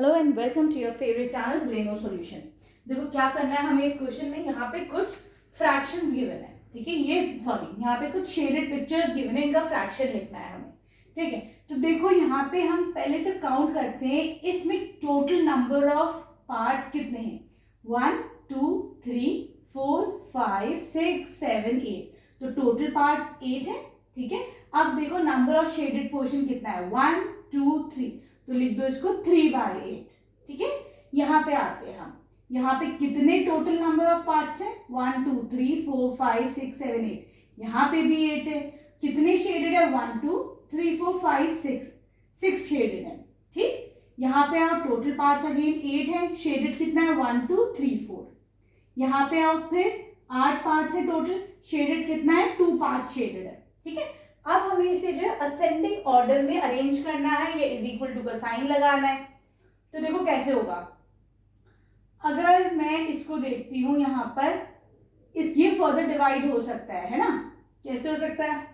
Hello and welcome to your favourite channel Breno Solution. देखो क्या करना है हमें इस क्वेश्चन में। यहाँ पे कुछ फ्रैक्शंस गिवन है, ठीक है। यहाँ पे कुछ शेडेड पिक्चर्स गिवन है, इनका फ्रैक्शन लिखना है हमें, ठीक है। तो देखो यहाँ पे हम पहले से काउंट करते हैं, इसमें टोटल नंबर ऑफ पार्ट्स कितने हैं। 1 2 3 4 5 6 7 8। तो टोटल पार्ट्स 8 है, ठीक है। अब देखो नंबर ऑफ शेडेड पोर्शन कितना है, 1 2 3। तो लिख दो इसको 3/8, ठीक है। यहाँ पे आते हैं हम, यहाँ पे कितने टोटल नंबर ऑफ पार्ट्स हैं, 1 2 3 4 5 6 7 8। यहाँ पे भी 8 है। कितने शेडेड है, 1 2 3 4 5 6 शेडेड है, ठीक। यहाँ पे आओ, टोटल पार्ट्स अगेन 8 है, शेडेड कितना है 1 2 3 4। यहाँ पे आओ, फिर 8 पार्ट्स है टोटल, शेडेड कितना है 2 पार्ट्स शेडेड है, ठीक है। अब हमें इसे जो है असेंडिंग ऑर्डर में अरेंज करना है, ये इज इक्वल टू का साइन लगाना है। तो देखो कैसे होगा, अगर मैं इसको देखती हूं यहाँ पर, ये फर्दर डिवाइड हो सकता है ना। कैसे हो सकता है,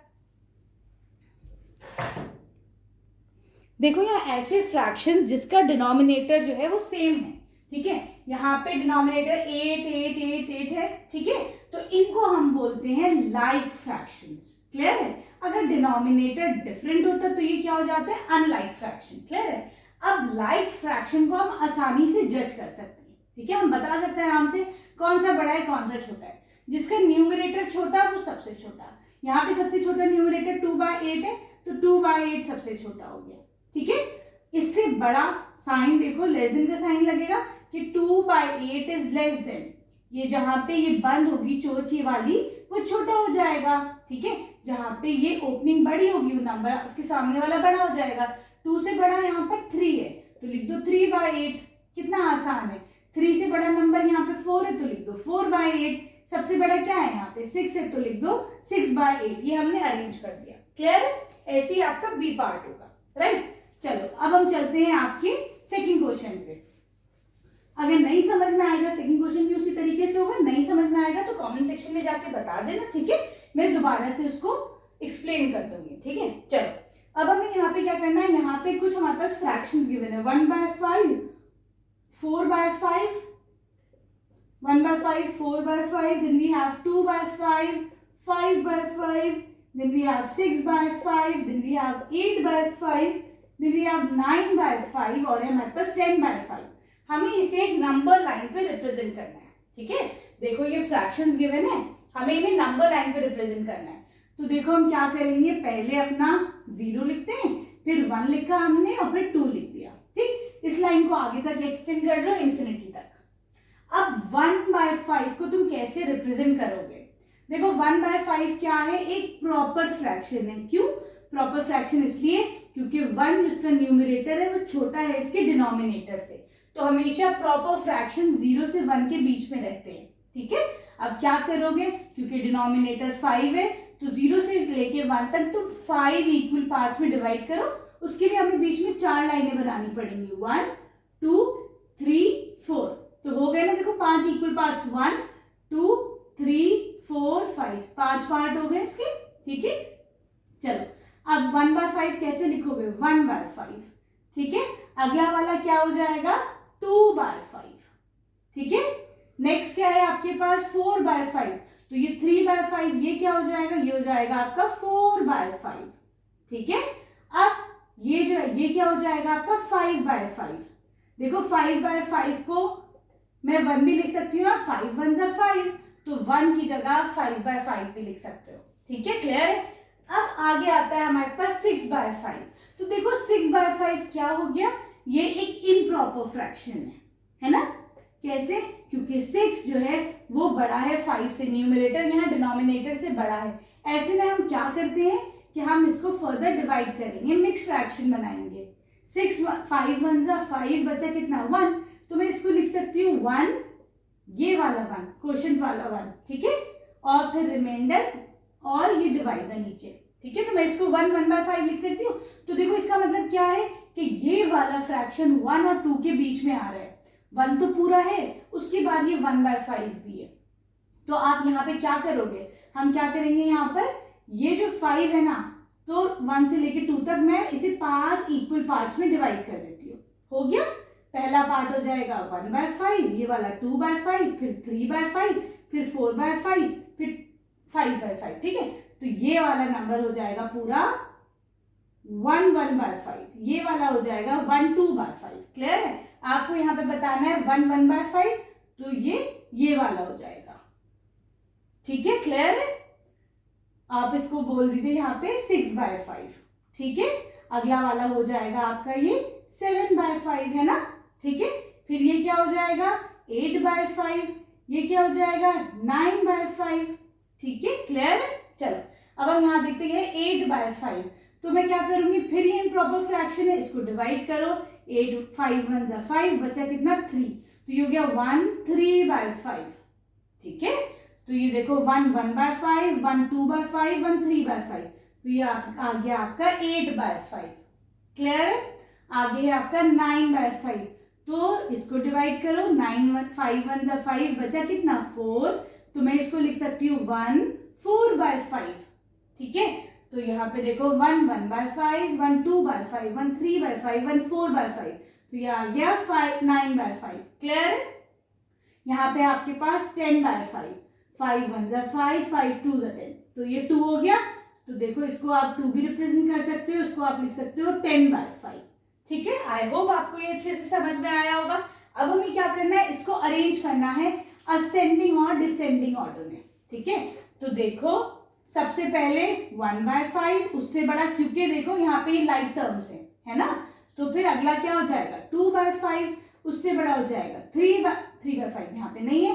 देखो यहाँ ऐसे फ्रैक्शंस जिसका डिनोमिनेटर जो है वो सेम है, ठीक है। यहाँ पे डिनोमिनेटर 8 8 8 8 है, ठीक है। तो इनको हम बोलते हैं लाइक फ्रैक्शंस, क्लियर है। अगर डिनोमिनेटर डिफरेंट होता तो ये क्या हो जाता है, अनलाइक फ्रैक्शन, क्लियर है। अब लाइक फ्रैक्शन को हम आसानी से जज कर सकते हैं, ठीक है। हम बता सकते हैं आराम से कौन सा बड़ा है कौन सा छोटा है। जिसका न्यूमरेटर छोटा है वो सबसे छोटा। यहाँ पे सबसे छोटा न्यूमरेटर 2/8 है, तो 2/8 सबसे छोटा हो गया, ठीक है। इससे बड़ा साइन देखो, लेस देन का साइन लगेगा कि 2/8 इज लेस देन, ये जहां पे ये बंद होगी चोच ये वाली वो छोटा हो जाएगा, ठीक है। जहां पे ये ओपनिंग बड़ी होगी वो नंबर उसके सामने वाला बड़ा हो जाएगा। 2 से बड़ा यहाँ पर 3 है, तो लिख दो 3/8। कितना आसान है। 3 से बड़ा नंबर यहाँ पे 4 है, तो लिख दो 4/8। सबसे बड़ा क्या है यहाँ पे 6 है, तो लिख दो 6/8। ये हमने अरेंज कर दिया, क्लियर है। ऐसे ही आपका बी पार्ट होगा, राइट। चलो अब हम चलते हैं आपके सेकंड क्वेश्चन पे। अगर नहीं समझ में आएगा, सेकंड क्वेश्चन भी उसी तरीके से होगा, नहीं समझ में आएगा तो कमेंट सेक्शन में जाके बता देना, ठीक है। मैं दोबारा से उसको एक्सप्लेन कर दूंगी, ठीक है। चलो अब हमें यहाँ पे क्या करना है, यहाँ पे कुछ हमारे पास फ्रैक्शंस गिवन है, 1/5 4/5 1/5 4/5, then we have 2/5 5/5, then we have 6/5, then we have 8/5, then we have 9/5 और हमारे पास 10/5। हमें इसे एक नंबर लाइन पे रिप्रेजेंट करना है, ठीक है। देखो ये फ्रैक्शंस गिवन है, हमें इन्हें नंबर लाइन पे रिप्रेजेंट करना है। तो देखो हम क्या करेंगे, पहले अपना 0 लिखते हैं, फिर 1 लिखा हमने और फिर 2 लिख दिया, ठीक। इस लाइन को आगे तक एक्सटेंड कर लो इंफिनिटी तक। अब 1/5 को तुम कैसे रिप्रेजेंट करोगे। देखो 1/5 क्या है, एक प्रॉपर फ्रैक्शन है। क्यों प्रॉपर फ्रैक्शन, इसलिए क्योंकि 1 जिसका न्यूमरेटर है वो छोटा है इसके डिनोमिनेटर से। तो हमेशा प्रॉपर फ्रैक्शन 0 से 1 के बीच में रहते हैं, ठीक है। अब क्या करोगे, क्योंकि डिनोमिनेटर 5 है तो 0 से लेके 1 तक तुम 5 इक्वल पार्ट्स में डिवाइड करो। उसके लिए हमें बीच में 4 लाइनें बनानी पड़ेंगी, 1 2 3 4। तो हो गए ना, देखो 5 इक्वल पार्ट्स, 1 2 3 4 5, 5 पार्ट हो गए इसके, ठीक है। चलो अब 1/5 कैसे लिखोगे, 1/5, ठीक है। अगला वाला क्या हो जाएगा, 2/5, ठीक है। नेक्स्ट क्या है आपके पास, 4/5, तो ये 3/5, ये क्या हो जाएगा, ये हो जाएगा आपका 4/5, ठीक है। अब ये जो है ये क्या हो जाएगा आपका 5/5। देखो 5/5 को मैं 1 भी लिख सकती हूँ, 5 1 जा 5, तो 1 की जगह 5/5 भी लिख सकते हो, ठीक है, क्लियर है। अब आगे आता है हमारे पास 6/5। तो देखो 6/5 क्या हो गया, ये एक इम्प्रॉपर फ्रैक्शन है ना। कैसे, क्योंकि 6 जो है वो बड़ा है 5 से, न्यूमरेटर यहाँ डिनोमिनेटर से बड़ा है। ऐसे में हम क्या करते हैं कि हम इसको फर्दर डिवाइड करेंगे, मिक्स फ्रैक्शन बनाएंगे। 6 5 1 जा 5, बचा कितना 1, तो मैं इसको लिख सकती हूँ 1, ये वाला 1 क्वोशिएंट वाला 1, ठीक है, और फिर रिमाइंडर और ये डिवाइजर नीचे, ठीक है। तो मैं इसको 1/5 लिख सकती हूँ। तो देखो इसका मतलब क्या है कि ये वाला फ्रैक्शन 1 और 2 के बीच में आ रहा है। 1 तो पूरा है, उसके बाद ये 1/5 भी है। तो आप यहाँ पे क्या करोगे, हम क्या करेंगे, यहाँ पर ये जो 5 है ना, तो 1 से लेके 2 तक मैं इसे 5 इक्वल पार्ट्स में डिवाइड कर देती हूँ। हो गया, पहला पार्ट हो जाएगा 1/5, ये वाला 2/5, फिर 3/5, फिर 4/5, फिर 5/5, ठीक है। तो ये वाला नंबर हो जाएगा पूरा 1/5, ये वाला हो जाएगा 1/2/5। क्लियर है? आपको यहाँ पे बताना है 1/5, तो ये वाला हो जाएगा, ठीक है। क्लियर है? आप इसको बोल दीजिए यहाँ पे 6/5, ठीक है। अगला वाला हो जाएगा आपका ये 7/5, है ना, ठीक है। फिर ये क्या हो जाएगा 8/5, ये क्या हो जाएगा 9/5, ठीक है। क्लियर है? चलो अब हम यहाँ देखते हैं 8/5, तो मैं क्या करूंगी, फिर ये इम्प्रॉपर फ्रैक्शन है, इसको डिवाइड करो, 8 5 1 जा 5, बचा कितना 3, तो ये हो गया 1/3/5, ठीक है। तो ये देखो 1/5, 1/2/5, 1/3/5, तो ये आ गया आपका 8/5। क्लियर है? आगे है आपका 9/5, तो इसको डिवाइड करो, 9 5 1 जा 5, बचा कितना 4, तो मैं इसको लिख सकती हूँ 1/4/5, ठीक है। तो यहाँ पे देखो 1/5, 1/2/5, 1/3/5, 1/4/5, तो ये आ गया 9/5। क्लियर है? यहाँ पे आपके पास 10/5, 5 1 जा 5, 5 2 जा 10, तो ये 2 हो गया। तो देखो इसको आप 2 भी रिप्रेजेंट कर सकते हो, इसको आप लिख सकते हो 10/5, ठीक है। आई होप आपको ये अच्छे से समझ में आया होगा। अब हमें क्या करना है, इसको अरेंज करना है असेंडिंग और डिसेंडिंग ऑर्डर में, ठीक है। तो देखो सबसे पहले 1/5, उससे बड़ा, क्योंकि देखो यहाँ पे लाइक टर्म्स है ना, तो फिर अगला क्या हो जाएगा 2/5, उससे बड़ा हो जाएगा 3/5, यहाँ पे नहीं है,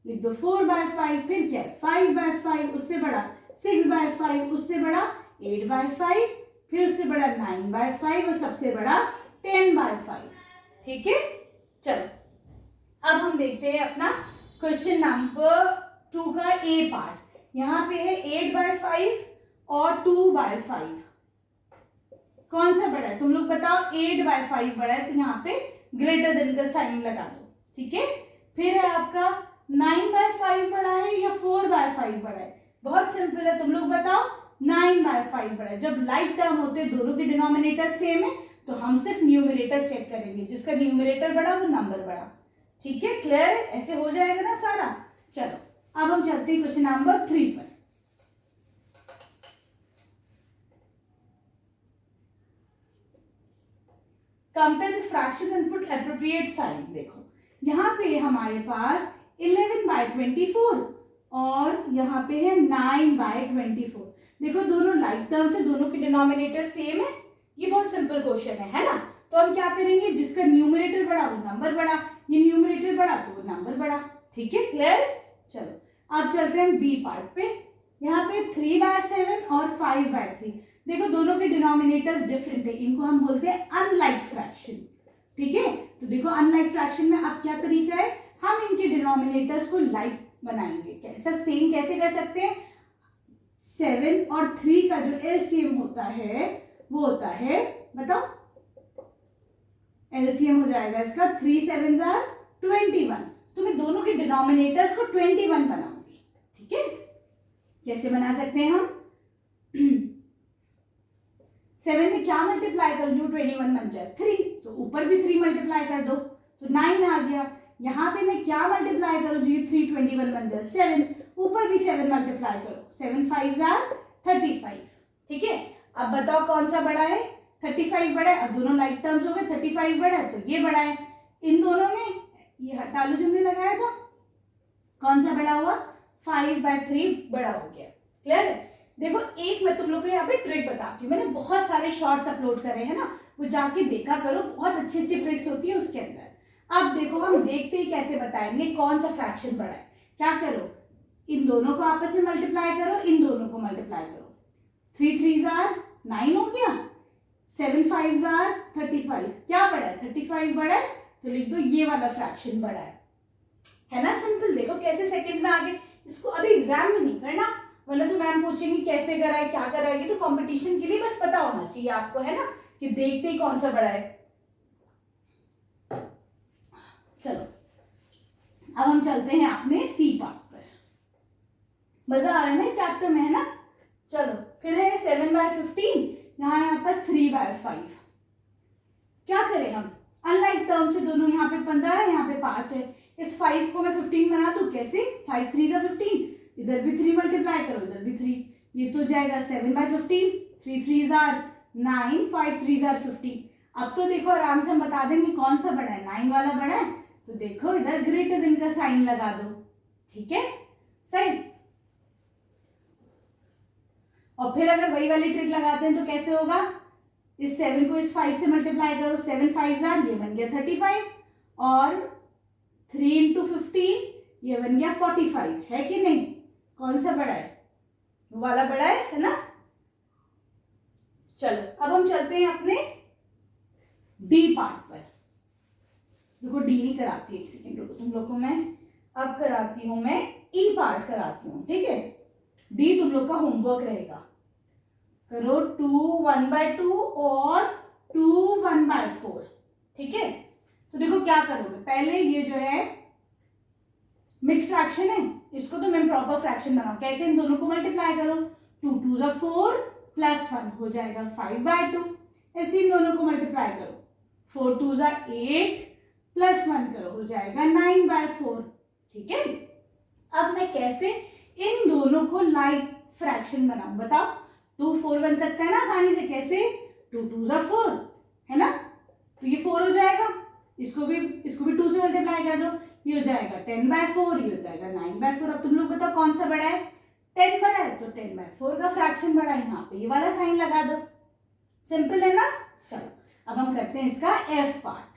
लिख दो 4/5, फिर क्या है 5/5, उससे बड़ा 6/5, उससे बड़ा 8/5, फिर उससे बड़ा 9/5 और सबसे बड़ा 10/5, ठीक है। चलो अब हम देखते हैं अपना क्वेश्चन नंबर 2 का ए पार्ट। यहाँ पे है 8/5 और 2/5, कौन सा बड़ा है तुम लोग बताओ। 8/5 बड़ा है, तो यहाँ पे ग्रेटर देन का साइन लगा दो, ठीक है। फिर है आपका 9/5 बड़ा है या 4/5 बड़ा है, बहुत सिंपल है, तुम लोग बताओ। 9/5 बड़ा है। जब लाइक टर्म होते हैं, दोनों के डिनोमिनेटर सेम है, तो हम सिर्फ न्यूमरेटर चेक करेंगे, जिसका न्यूमरेटर बड़ा वो नंबर बड़ा, ठीक है। क्लियर है? ऐसे हो जाएगा ना सारा। चलो अब हम चलते हैं क्वेश्चन नंबर 3 पर। Compare the fraction and put appropriate sign. देखो यहाँ पे हमारे पास 11/24 और यहाँ पे है 9/24। देखो दोनों लाइक टर्म्स है, दोनों के डिनोमिनेटर सेम है, ये बहुत सिंपल क्वेश्चन है ना। तो हम क्या करेंगे, जिसका न्यूमरेटर बड़ा वो नंबर बड़ा, ये न्यूमरेटर बड़ा तो वो नंबर बड़ा, ठीक है। क्लियर? चलो अब चलते हैं बी पार्ट पे। यहाँ पे 3/7 और 5/3, देखो दोनों के डिनोमिनेटर्स डिफरेंट है, इनको हम बोलते हैं अनलाइक फ्रैक्शन, ठीक है। तो देखो अनलाइक फ्रैक्शन में अब क्या तरीका है, हम इनके डिनोमिनेटर्स को लाइक बनाएंगे। कैसा सेम कैसे कर सकते हैं, 7 और 3 का जो एलसीएम होता है वो होता है, बताओ एलसीएम हो जाएगा इसका 3 7 21, तो मैं दोनों के डिनोमिनेटर्स को 21 बनाऊंगी, ठीक है। कैसे बना सकते हैं हम 7 में क्या मल्टीप्लाई करूं जो 21 बन जाए 3, तो ऊपर भी 3 मल्टीप्लाई कर दो तो 9 आ गया। यहाँ पे मैं क्या मल्टीप्लाई करूं जो ये 3 21 बन जाए 7, ऊपर भी 7 मल्टीप्लाई करो, 7 5 35, ठीक है। अब बताओ कौन सा बड़ा है, 35 बड़ा है। अब दोनों लाइक टर्म्स हो गए, 35 बड़ा है तो ये बड़ा है। इन दोनों में ये हटा लो जो हमने लगाया था, कौन सा बड़ा हुआ 5/3 बड़ा हो गया। क्लियर है? देखो एक मैं तुम लोग को यहाँ पे ट्रिक बताती हूँ, मैंने बहुत सारे शॉर्ट्स अपलोड करे हैं ना, वो जाके देखा करो, बहुत अच्छी अच्छी ट्रिक्स होती है उसके अंदर। अब देखो हम देखते ही कैसे बताएंगे कौन सा फ्रैक्शन बड़ा है। क्या करो, इन दोनों को आपस में मल्टीप्लाई करो, इन दोनों को मल्टीप्लाई करो, 3 3 9 हो गया, 7 5 35, क्या बड़ा है 35 बड़ा है, तो लिख दो ये वाला फ्रैक्शन बड़ा है ना। सिंपल, देखो कैसे सेकंड में आगे, इसको अभी एग्जाम में नहीं करना वरना तो मैम पूछेंगी कैसे कराए क्या कराएगी, तो कंपटीशन के लिए बस पता होना चाहिए आपको, है ना, कि देखते ही कौन सा बड़ा है। चलो अब हम चलते हैं अपने सी पार्ट पर, मजा आ रहा है ना इस चैप्टर में, है ना। चलो फिर है 7/15, यहाँ है आपका 3/5। क्या करें हम, अनलाइक टर्म से दोनों, यहाँ पे 15 है, यहाँ पे 5 है। इस 5 को मैं 15 बना दूं, कैसे? 5 3 का 15, इधर भी 3 मल्टीप्लाई करो, इधर भी 3, ये तो जाएगा 7/15, 3 3s are 9, 5 3s are 15। अब तो देखो आराम से हम बता देंगे कौन सा बड़ा है, 9 वाला बड़ा है, तो देखो इधर ग्रेटर देन का साइन लगा दो, ठीक है, सही। और फिर अगर वही वाली ट्रिक लगाते हैं तो कैसे होगा, इस 7 को इस 5 से मल्टीप्लाई करो, 7 5s are, ये बन गया 35, और 3 into 15 ये बन गया 45, है कि नहीं? कौन सा बड़ा है? वो वाला बड़ा है ना। चलो अब हम चलते हैं अपने डी पार्ट पर। देखो डी नहीं कराती, एक सेकेंड रुको, तुम लोग को मैं अब कराती हूं, मैं ई पार्ट कराती हूँ, ठीक है। डी तुम लोग का होमवर्क रहेगा, करो 2 1/2 और 2 1/4, ठीक है। तो देखो क्या करोगे, पहले ये जो है मिक्स फ्रैक्शन है, इसको तो मैं प्रॉपर फ्रैक्शन बनाऊं, कैसे? इन दोनों को मल्टीप्लाई करो, 2 2s are 4 प्लस 1 हो जाएगा 5/2, ऐसे इन दोनों को मल्टीप्लाई करो, 4 2s are 8 प्लस 1 करो, हो जाएगा 9/4, ठीक है। अब मैं कैसे इन दोनों को लाइक फ्रैक्शन बनाऊं, बताओ? 2 4 बन सकता है ना आसानी से, कैसे? 2 2s are 4 है ना, तो ये 4 हो जाएगा, इसको भी 2 से मल्टीप्लाई कर दो, ये हो जाएगा 10/4, ये हो जाएगा 9/4। अब तुम लोग बताओ कौन सा बड़ा है? 10 बड़ा है, तो 10/4 का फ्रैक्शन बड़ा है, यहाँ पे ये वाला साइन लगा दो, सिंपल है ना। चलो अब हम करते हैं इसका एफ पार्ट।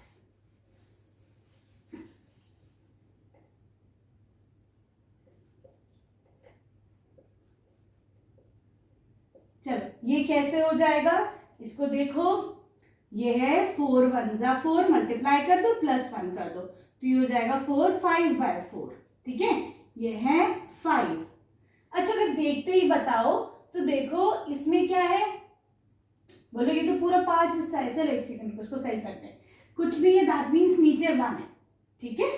चलो ये कैसे हो जाएगा, इसको देखो, ये है 4 1s are 4, मल्टीप्लाई कर दो, प्लस 1 कर दो, तो ये हो जाएगा 4 5/4, ठीक है, ये है 5। अच्छा अगर देखते ही बताओ तो देखो इसमें क्या है, बोलोगे तो पूरा 5 हिस्सा है। चलो एक सेकंड, उसको सही करते हैं, कुछ नहीं है, दैट मीन्स नीचे 1 है, ठीक है।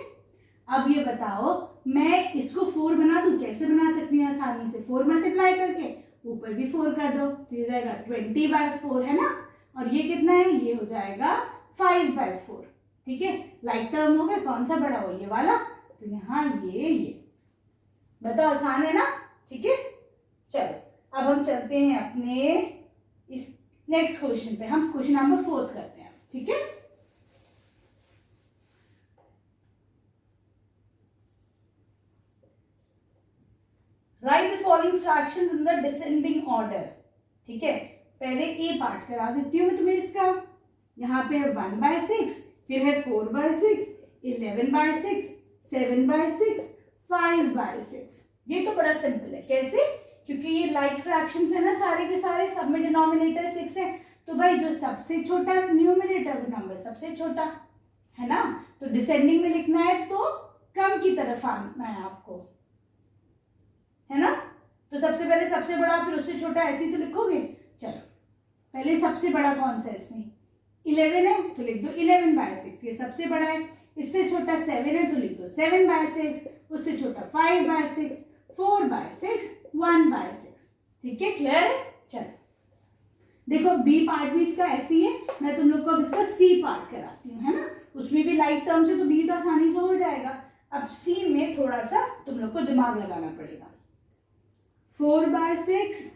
अब ये बताओ मैं इसको 4 बना दूं, कैसे बना सकती हूँ आसानी से, 4 मल्टीप्लाई करके ऊपर भी 4 कर दो, तो ये जाएगा 20/4 है ना, और ये कितना है, ये हो जाएगा 5/4, ठीक है। लाइक टर्म हो गया, कौन सा बड़ा हो, ये वाला, तो यहाँ ये बताओ, आसान है ना, ठीक है। चलो अब हम चलते हैं अपने इस नेक्स्ट क्वेश्चन पे, हम क्वेश्चन नंबर 4 करते हैं, ठीक है। Right the following fractions in the descending order, ठीक है। पहले ए पार्ट करा देती हूँ मैं तुम्हें इसका, यहाँ पे है 1/6, फिर है 4/6, 11/6, 7/6, 5/6। ये तो बड़ा सिंपल है, कैसे? क्योंकि ये लाइक फ्रैक्शंस है ना सारे के सारे, सब में डिनोमिनेटर 6 है, तो भाई जो सबसे छोटा न्यूमरेटर वो नंबर सबसे छोटा है ना, तो डिसेंडिंग में लिखना है तो कम की तरफ आना है आपको, है ना। तो सबसे पहले सबसे बड़ा, फिर उससे छोटा, ऐसे ही तो लिखोगे। चलो पहले सबसे बड़ा कौन सा है, इसमें 11 है तो लिख दो 11/6, ये सबसे बड़ा है। इससे छोटा 7 है तो लिख दो 7/6, उससे छोटा 5/6, 4/6, 1/6, ठीक है, क्लियर है। चलो देखो बी पार्ट भी इसका ऐसे ही है, मैं तुम लोग को अब इसका सी पार्ट कराती हूँ, है ना, उसमें भी लाइक टर्म से, तो बी तो आसानी से हो जाएगा। अब सी में थोड़ा सा तुम लोग को दिमाग लगाना पड़ेगा। 4/6,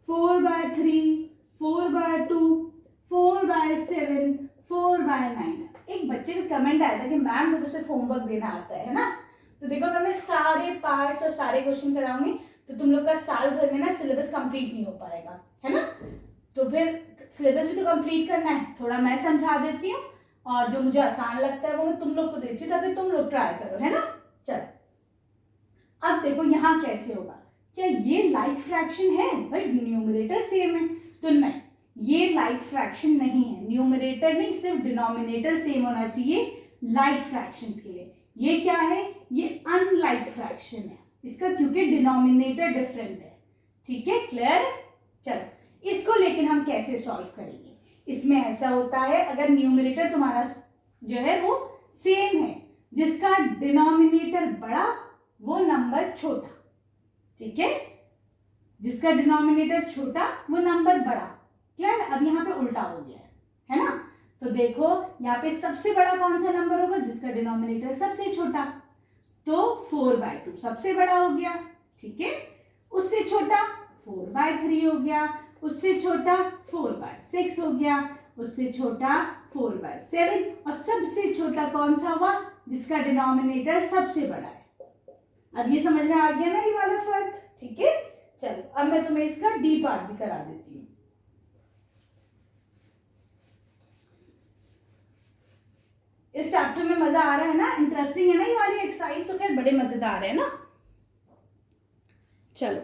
4/3, 4/2, 4/7, 4/9। एक बच्चे का कमेंट आया था कि मैम मुझे सिर्फ होमवर्क देना आता है ना, तो देखो अगर मैं सारे पार्ट्स और सारे क्वेश्चन कराऊंगी तो तुम लोग का साल भर में ना सिलेबस कंप्लीट नहीं हो पाएगा, है ना। तो फिर सिलेबस भी तो कंप्लीट करना है, थोड़ा मैं समझा देती हूँ और जो मुझे आसान लगता है वो मैं तुम लोग को देती हूँ, ताकि तुम लोग ट्राई करो, है ना। चलो अब देखो यहाँ कैसे होगा, क्या ये लाइक फ्रैक्शन है? भाई न्यूमरेटर सेम है, तो नहीं, ये लाइक फ्रैक्शन नहीं है, न्यूमरेटर नहीं सिर्फ डिनोमिनेटर सेम होना चाहिए लाइक फ्रैक्शन के लिए। ये क्या है? ये अनलाइक फ्रैक्शन है इसका, क्योंकि डिनोमिनेटर डिफरेंट है, ठीक है, क्लियर। चलो इसको लेकिन हम कैसे सॉल्व करेंगे, इसमें ऐसा होता है अगर न्यूमरेटर तुम्हारा जो है वो सेम है, जिसका डिनोमिनेटर बड़ा वो नंबर छोटा, ठीक है, जिसका डिनोमिनेटर छोटा वो नंबर बड़ा, क्लियर। अब यहाँ पे उल्टा हो गया है ना, तो देखो यहाँ पे सबसे बड़ा कौन सा नंबर होगा जिसका डिनोमिनेटर सबसे छोटा, तो 4/2 सबसे बड़ा हो गया, ठीक है। उससे छोटा 4/3 हो गया, उससे छोटा 4/6 हो गया, उससे छोटा 4/7 और सबसे छोटा कौन सा हुआ जिसका डिनोमिनेटर सबसे बड़ा है। अब ये समझ में आ गया ना ये वाला फर्क, ठीक है। चलो अब मैं तुम्हें इसका डी पार्ट भी करा देती हूँ। इस चैप्टर में मजा आ रहा है ना, इंटरेस्टिंग है ना ये वाली एक्सरसाइज, तो खैर बड़े मजेदार है ना। चलो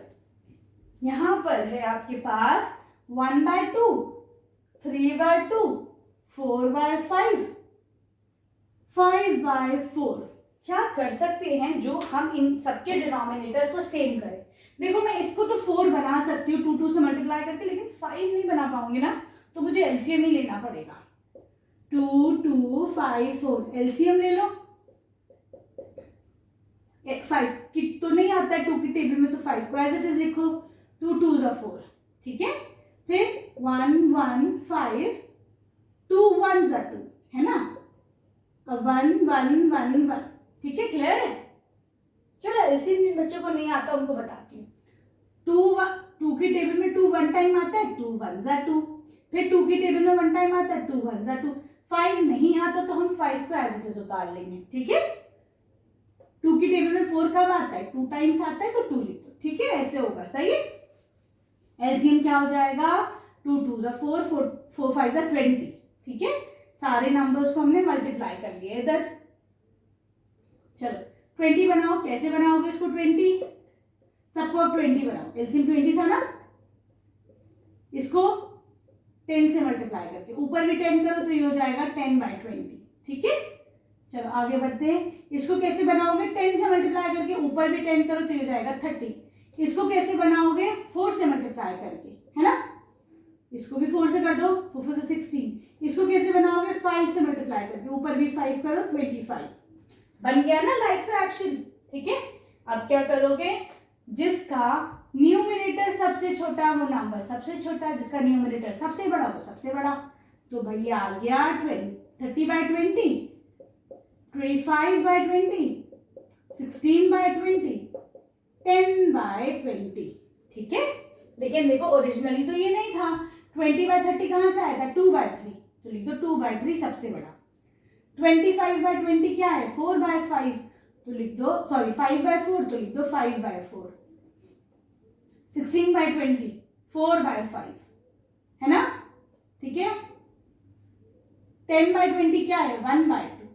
यहां पर है आपके पास 1/2, 3/2, 4/5, 5/4। क्या कर सकते हैं जो हम इन सबके डिनोमिनेटर्स को सेम करें। देखो मैं इसको तो 4 बना सकती हूँ 2 2 से मल्टीप्लाई करके, लेकिन 5 नहीं बना पाऊंगी ना, तो मुझे एलसीएम ही लेना पड़ेगा। 2 2 5 4 एलसीएम ले लो। 5 की तो नहीं आता है 2 की टेबल में, तो 5 को एज इट इज लिखो। 2 2 = 4, ठीक है। फिर 1 1 5, 2 1 = 2, है ना। 1 1 1 1, ठीक है, क्लियर है। चलो एलसीएम जिन बच्चों को नहीं आता उनको बताती हूँ। 2 की टेबल में 2 1 टाइम आता है, 2 1 = 2। फिर 2 की टेबल में 1 टाइम आता है, 2 1 = 2। 5 नहीं आता तो हम 5 को एज इट इज उतार लेंगे, ठीक है। 2 की टेबल में 4 कब आता है, 2 टाइम्स आता है, तो 2 लिख दो, ठीक है। ऐसे होगा, सही है। एलसीएम क्या हो जाएगा, 2 2 = 4, 4 5 = 20, ठीक है। सारे नंबर्स को हमने मल्टीप्लाई कर लिया इधर। चलो 20 बनाओ, कैसे बनाओगे इसको 20, सबको अब 20 बनाओ। एलसीएम 20 था ना, इसको 10 से मल्टीप्लाई करके ऊपर भी 10 करो तो ये हो जाएगा 10/20, ठीक है। चलो आगे बढ़ते हैं। इसको कैसे बनाओगे, 10 से मल्टीप्लाई करके ऊपर भी 10 करो तो ये हो जाएगा 30। इसको कैसे बनाओगे, 4 से मल्टीप्लाई करके, है ना। इसको भी 4 से कर दो, 4 4 = 16। इसको कैसे बनाओगे, 5 से मल्टीप्लाई करके ऊपर भी 5 करो, 25। बन गया ना लाइक फ्रैक्शन, ठीक है। अब क्या करोगे, जिसका न्यूमरेटर सबसे छोटा वो नंबर सबसे छोटा, जिसका न्यूमरेटर सबसे बड़ा वो सबसे बड़ा। तो भैया आ गया 30/20, 25/20, 16/20, 10/20, ठीक है। लेकिन देखो ओरिजिनली तो ये नहीं था। 20/30 कहाँ से आया था, 2/3, तो लिख दो 2/3 सबसे बड़ा। 25/20 क्या है, 4/5, तो लिख दो, सॉरी 5/4, तो लिख दो 5/4। 16/20 4/5, है ना, ठीक है। 10/20 क्या है, 1/2,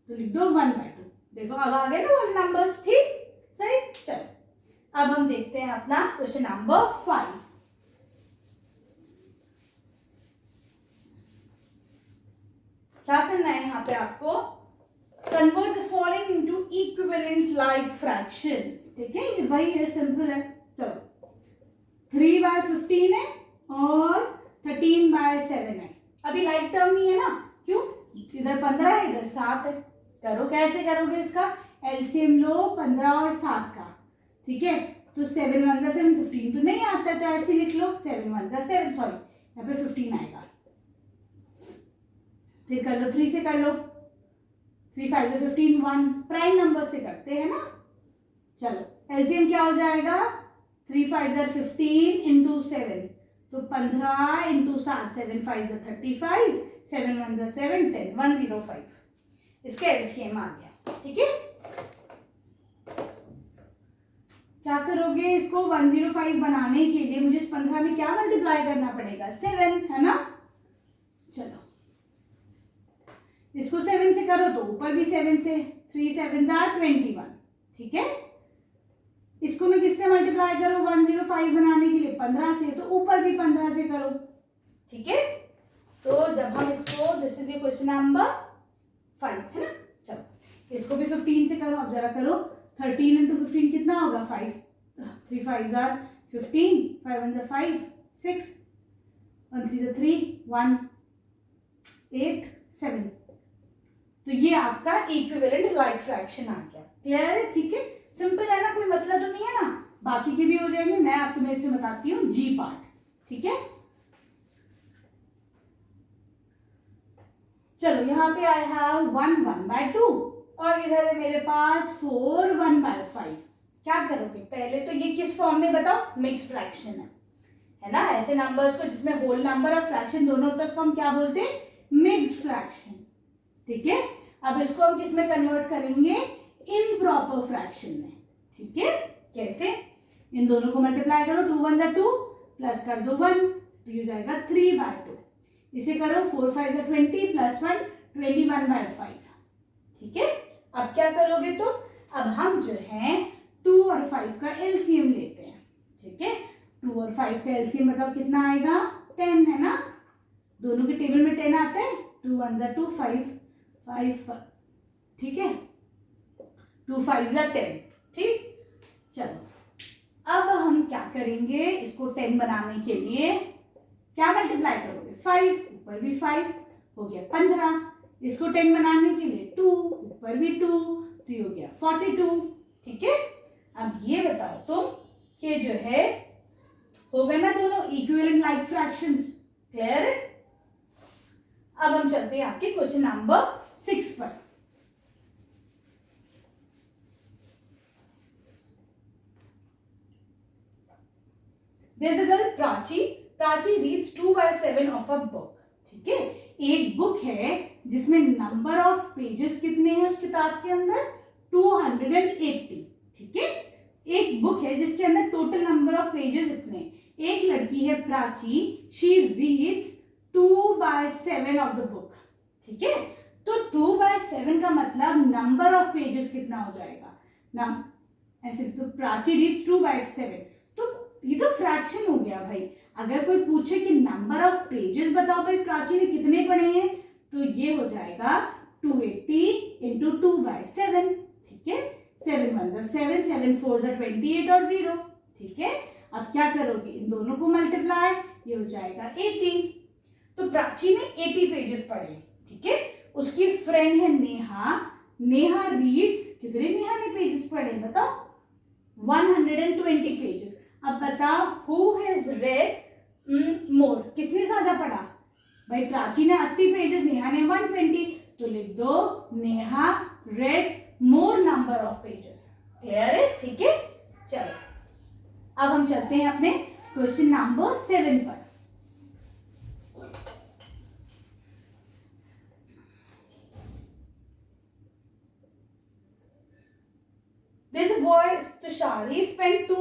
तो लिख दो 1/2। देखो अब आ गए ना 1 नंबर्स, ठीक, सही। चलो अब हम देखते हैं अपना क्वेश्चन नंबर 5। क्या करना है यहाँ पे आपको, convert the following into equivalent like fractions, ठीक है। ये वही है, सिंपल है। चलो 3/15 है और 13/7 है। अभी लाइक टर्म नहीं है ना, क्यों, इधर 15 है इधर 7 है। करो, कैसे करोगे इसका, एलसीएम लो 15 और 7 का, ठीक है। तो 7 1 = 7, 15 तो नहीं आता है, तो ऐसे लिख लो 7 1 = 7, सॉरी यहाँ पे 15 आएगा। फिर कर लो 3 से, कर लो 3 5 = 15, 1 प्राइम नंबर से करते हैं ना। चलो एलसीएम क्या हो जाएगा, 3 5 = 15 इंटू 7, तो 15 इंटू 7, 7 5 = 35, 7 1 = 7, 10 105। इसका एलसीएम आ गया, ठीक है। क्या करोगे, इसको 105 बनाने के लिए मुझे इस 15 में क्या मल्टीप्लाई करना पड़ेगा, 7, है ना। चलो इसको 7 से करो तो ऊपर भी 7 से, 3 7 = 21, ठीक है। इसको मैं किससे मल्टीप्लाई करूं, 105 बनाने के लिए 15 से, तो ऊपर भी 15 से करो, ठीक है। तो जब हम इसको, दिस इज क्वेश्चन नंबर 5, है ना। चलो इसको भी 15 से करो। अब जरा करो, 13 इंटू 15 कितना होगा, 5, 3 5 = 15, 5 1 = 5, 6, 1 3 = 3, 1 8 7। तो ये आपका इक्विवेलेंट लाइक फ्रैक्शन आ गया, क्लियर है, ठीक है। सिंपल है ना, कोई मसला तो नहीं है ना। बाकी के भी हो जाएंगे, मैं अब तुम्हें इसमें बताती हूँ जी पार्ट, ठीक है। चलो यहाँ पे आई हैव 1/2 और इधर है मेरे पास 4 1/5। क्या करोगे, पहले तो ये किस फॉर्म में बताओ, मिक्स फ्रैक्शन है ना। ऐसे नंबर्स को जिसमें होल नंबर और फ्रैक्शन दोनों होता है उसको हम क्या बोलते हैं, मिक्स फ्रैक्शन। ठीक है, अब इसको हम किस में कन्वर्ट करेंगे, इम्प्रॉपर फ्रैक्शन में। ठीक है, कैसे, इन दोनों को मल्टीप्लाई करो, 2 1 2 प्लस कर दो 1 तो ये जाएगा 3/2। इसे करो 4 5 20 प्लस 1 21/5। ठीक है, अब क्या करोगे, तो अब हम जो है 2 और 5 का एलसीएम लेते हैं। ठीक है, 2 और 5 का एलसीएम मतलब कितना आएगा, 10 है ना, दोनों के टेबल में 10 आता है। 2 1 2 5 5। ठीक है, 2 5 10। ठीक, चलो अब हम क्या करेंगे, इसको 10 बनाने के लिए क्या मल्टीप्लाई करोगे, 5, ऊपर भी 5 हो गया 15। इसको 10 बनाने के लिए 2, ऊपर भी 2 तो ये हो गया 42। ठीक है, अब ये बताओ तुम कि जो है हो गए ना दोनों इक्विवेलेंट लाइक फ्रैक्शंस, क्लियर है। अब हम चलते हैं आपके क्वेश्चन नंबर 6 पर। There's a girl Prachi. Prachi reads 2/7 of a book. ठीक है, एक बुक है जिसमें नंबर ऑफ पेजेस कितने हैं उस किताब के अंदर, 280। ठीक है, एक बुक है जिसके अंदर टोटल नंबर ऑफ पेजेस इतने। एक लड़की है Prachi, she reads 2/7 of the book. ठीक है, तो 2/7 का मतलब नंबर ऑफ पेजेस कितना हो जाएगा ना, ऐसे तो प्राची रीड्स 2/7, तो ये तो फ्रैक्शन हो गया भाई। अगर कोई पूछे कि नंबर ऑफ पेजेस बताओ भाई प्राची ने कितने पढ़े हैं, तो ये हो जाएगा 280 इंटू 2/7। ठीक है, 7 1 7 7 4 28 और 0। ठीक है, अब क्या करोगे, इन दोनों को मल्टीप्लाई, ये हो जाएगा 80। तो प्राची ने 80 पेजेस पढ़े। ठीक है, उसकी फ्रेंड है नेहा, नेहा रीड्स, कितने नेहा ने पेजेस पढ़े बताओ, 120 पेजेस। अब बताओ हु हैज रेड मोर, किसने ज्यादा पढ़ा, भाई प्राची ने 80 पेजेस, नेहा ने 120, तो लिख दो Neha red more number of pages. Clear है, ठीक है। चलो अब हम चलते हैं अपने क्वेश्चन नंबर 7 पर। This boy Tushar, he spent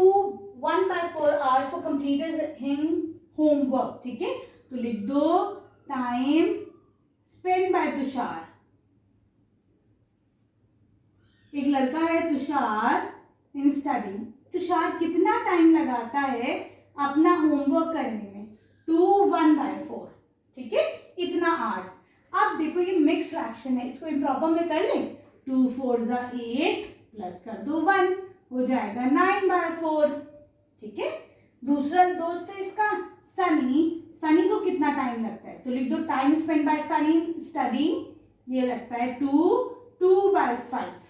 1/4 hours for completing homework. ठीक है, तो लिख दो टाइम स्पेंड बाय तुषार। एक लड़का है तुषार इन स्टडिंग, तुषार कितना टाइम लगाता है अपना होमवर्क करने में, 2 1/4। ठीक है, इतना आवर्स। अब देखो ये मिक्स फ्रैक्शन है, इसको इम्प्रॉपर में कर लें, 2 4 8 प्लस कर दो 1 हो जाएगा 9/4। ठीक है, दूसरा दोस्त है इसका सनी, सनी को कितना टाइम लगता है, तो लिख दो time spend by Sunny studying, ये लगता है 2/5।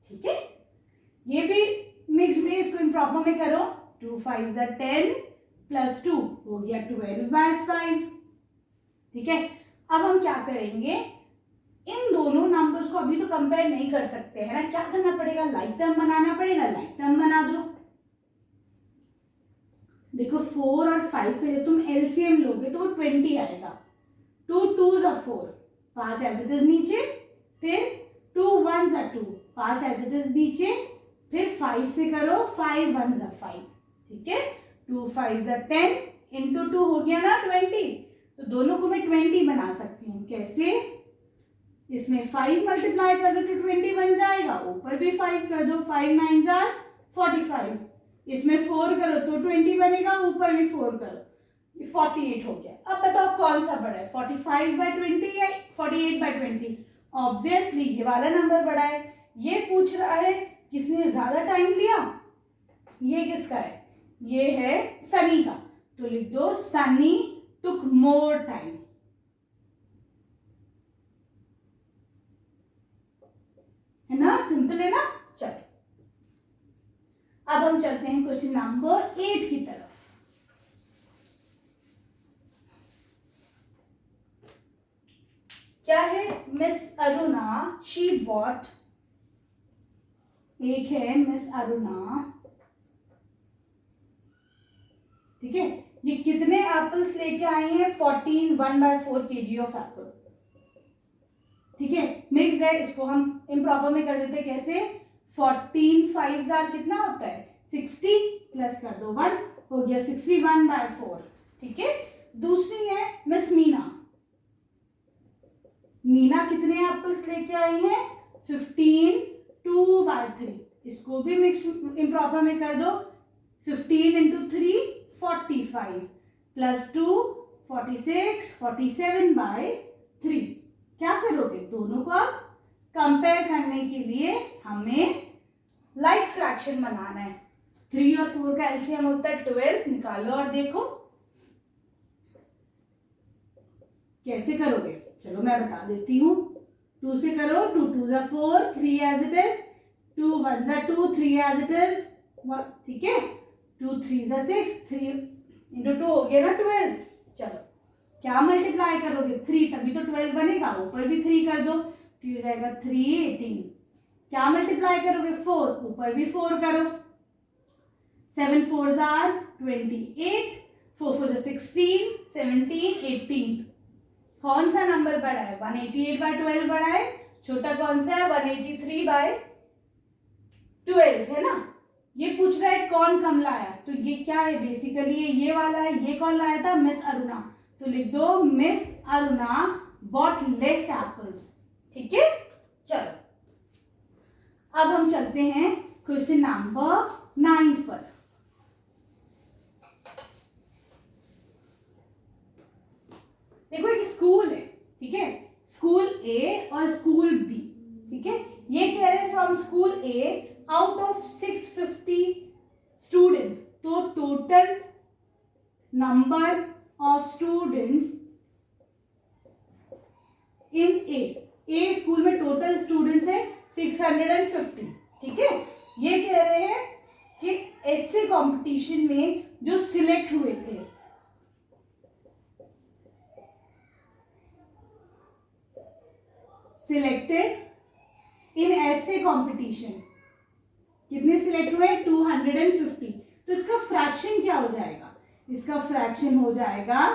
ठीक है, ये भी मिक्स में, इसको इम्प्रॉपर में करो, 2 5 10 प्लस 2 हो गया 12/5। ठीक है, अब हम क्या करेंगे, इन दोनों नंबर्स को अभी तो कंपेयर नहीं कर सकते है ना, क्या करना पड़ेगा, लाइक टर्म बनाना पड़ेगा, लाइक टर्म बना दो। देखो 4 और 5 पे जब तुम एलसीएम लोगे तो वो 20 आएगा, 2 2s 4, 5 एज इट इज नीचे, फिर 2 1s 2, 5 एज इट इज नीचे, फिर 5 से करो 5 1s 5। ठीक है, 2 5 10 इंटू 2 हो गया ना 20, तो दोनों को मैं 20 बना सकती हूँ। कैसे, इसमें 5 मल्टीप्लाई कर दो तो 20 बन जाएगा, ऊपर भी 5 कर दो, 5 9s 45, इसमें 4 करो तो 20 बनेगा, ऊपर भी 4 करो, 48 हो गया। अब बताओ कौन सा बड़ा है, 45/20 या 48/20? ऑब्वियसली ये वाला नंबर बड़ा है। ये पूछ रहा है किसने ज्यादा टाइम लिया, ये किसका है, ये है सनी का, तो लिख दो सनी टुक मोर टाइम। है ना, सिंपल है ना। चलो अब हम चलते हैं क्वेश्चन नंबर 8 की तरफ। क्या है, मिस अरुणा शी बॉट, एक है मिस अरुणा, ठीक है, ये कितने एप्पल्स लेके आई हैं? 14, 1/4 kg ऑफ एप्पल, ठीक है, मिक्स्ड है। इसको हम इम्प्रॉपर में कर देते हैं, कैसे? 14 5 आर कितना होता है? 60, प्लस कर दो 1, हो गया 61/4, ठीक है। दूसरी है मिस मीना, मीना कितने एप्पल्स लेके आई हैं? 15 2/3, इसको भी मिक्स इम्प्रॉपर में कर दो, 15 × 3 45, प्लस 2 46, 47/3। क्या करोगे? दोनों को अब कंपेयर करने के लिए हमें लाइक फ्रैक्शन बनाना है। 3 और 4 का एलसीएम होता है 12, निकालो और देखो कैसे करोगे। चलो मैं बता देती हूँ, 2 से करो, 2 2 = 4, 3 as it is, 2 1 = 2, 3 as it is, ठीक है, 2 3 = 6, 3 × 2 हो गया ना 12। चलो क्या मल्टीप्लाई करोगे? 3, तभी तो 12 बनेगा, ऊपर भी 3 कर दो, तो हो जाएगा 3 18। क्या मल्टीप्लाई करोगे? 4, ऊपर भी 4 करो, 7 4s are 28, 4 4 = 16, 17 18। कौन सा नंबर बड़ा है? 188/12 बड़ा है, छोटा कौन सा है? 183/12 है ना। ये पूछ रहा है कौन कम लाया, तो ये क्या है? बेसिकली ये वाला है। ये कौन लाया था? मिस अरुणा, तो लिख दो miss Aruna bought less apples, ठीक है। चलो अब हम चलते हैं क्वेश्चन नंबर 9 पर। देखो एक स्कूल है, ठीक है, स्कूल ए और स्कूल बी, ठीक है। ये कह रहे हैं from school A out of 650 students, तो total number of students in A school में टोटल स्टूडेंट्स है 650, ठीक है। ये कह रहे हैं कि ऐसे कंपटीशन में जो सिलेक्ट हुए थे, सिलेक्टेड इन ऐसे कंपटीशन, कितने सिलेक्ट हुए? 250। तो इसका फ्रैक्शन क्या हो जाएगा? इसका फ्रैक्शन हो जाएगा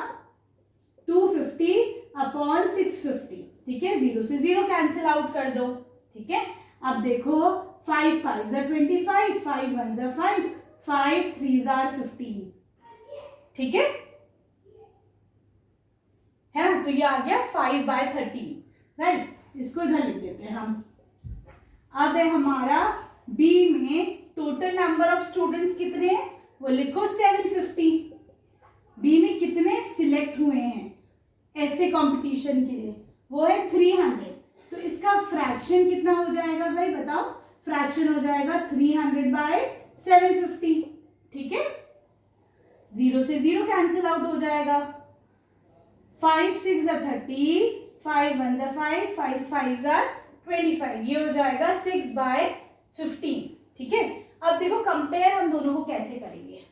250/650, ठीक है। 0 से 0 कैंसिल आउट कर दो, ठीक है। अब देखो 5 5s are 25, 5 1s are 5, 5 3s are 15, ठीक है ना। तो ये आ गया 5/13, राइट। इसको इधर लिख देते हैं हम। अब है हमारा बी में टोटल नंबर ऑफ स्टूडेंट्स कितने हैं? वो लिखो 750। बी में कितने सिलेक्ट हुए हैं ऐसे कंपटीशन के लिए? वो है 300। तो इसका फ्रैक्शन कितना हो जाएगा भाई बताओ? फ्रैक्शन हो जाएगा 300/750, ठीक है। 0 से 0 कैंसिल आउट हो जाएगा। 5 6 are 30, 5 1s are 5, 5 5s are 25, ये हो जाएगा 6/15, ठीक है। अब देखो कंपेयर हम दोनों को कैसे करेंगे।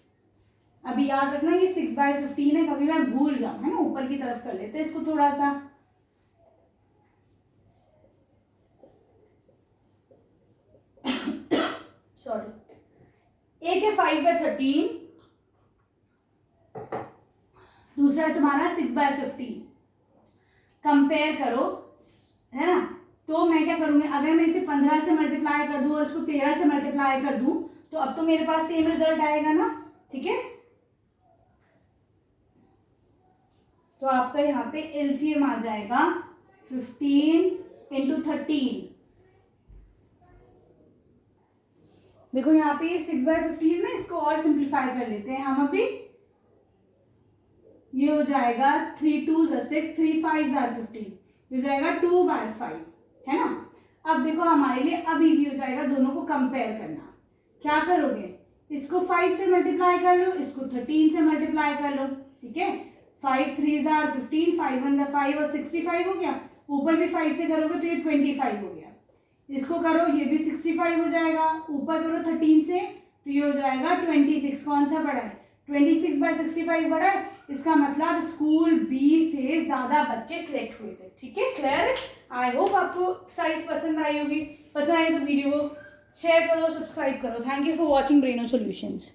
अभी याद रखना ये 6/15 है, कभी मैं भूल जाऊं, है ना। ऊपर की तरफ कर लेते हैं इसको थोड़ा सा। सॉरी, एक है 5/13, दूसरा है तुम्हारा 6/15। कंपेयर करो, है ना। तो मैं क्या करूंगी, अगर मैं इसे 15 से मल्टीप्लाई कर दूं और इसको 13 से मल्टीप्लाई कर दूं, तो अब तो मेरे पास सेम रिजल्ट आएगा ना, ठीक है। तो आपका यहाँ पे एलसीएम आ जाएगा 15 × 13। देखो यहाँ पे 6/15 ना, इसको और सिंप्लीफाई कर लेते हैं हम अभी। ये हो जाएगा 3 2s are 6, 3 5s are 15, ये हो जाएगा 2/5, है ना। अब देखो हमारे लिए अब इजी हो जाएगा दोनों को कंपेयर करना। क्या करोगे? इसको 5 से मल्टीप्लाई कर लो, इसको 13 से मल्टीप्लाई कर लो, ठीक है। 5 3s are 15, 5 1s are 5 और 65 हो गया। ऊपर भी 5 से करोगे तो ये 25 हो गया। इसको करो, ये भी 65 हो जाएगा। ऊपर करो 13 से तो ये हो जाएगा 26। कौन सा बड़ा है? 26/65 बड़ा है, इसका मतलब स्कूल बी से ज़्यादा बच्चे सिलेक्ट हुए थे। ठीक है, क्लियर है? आई होप आपको एक्सरसाइज पसंद आई होगी। पसंद आई तो वीडियो को शेयर करो, सब्सक्राइब करो। Thank you for watching Breno solutions.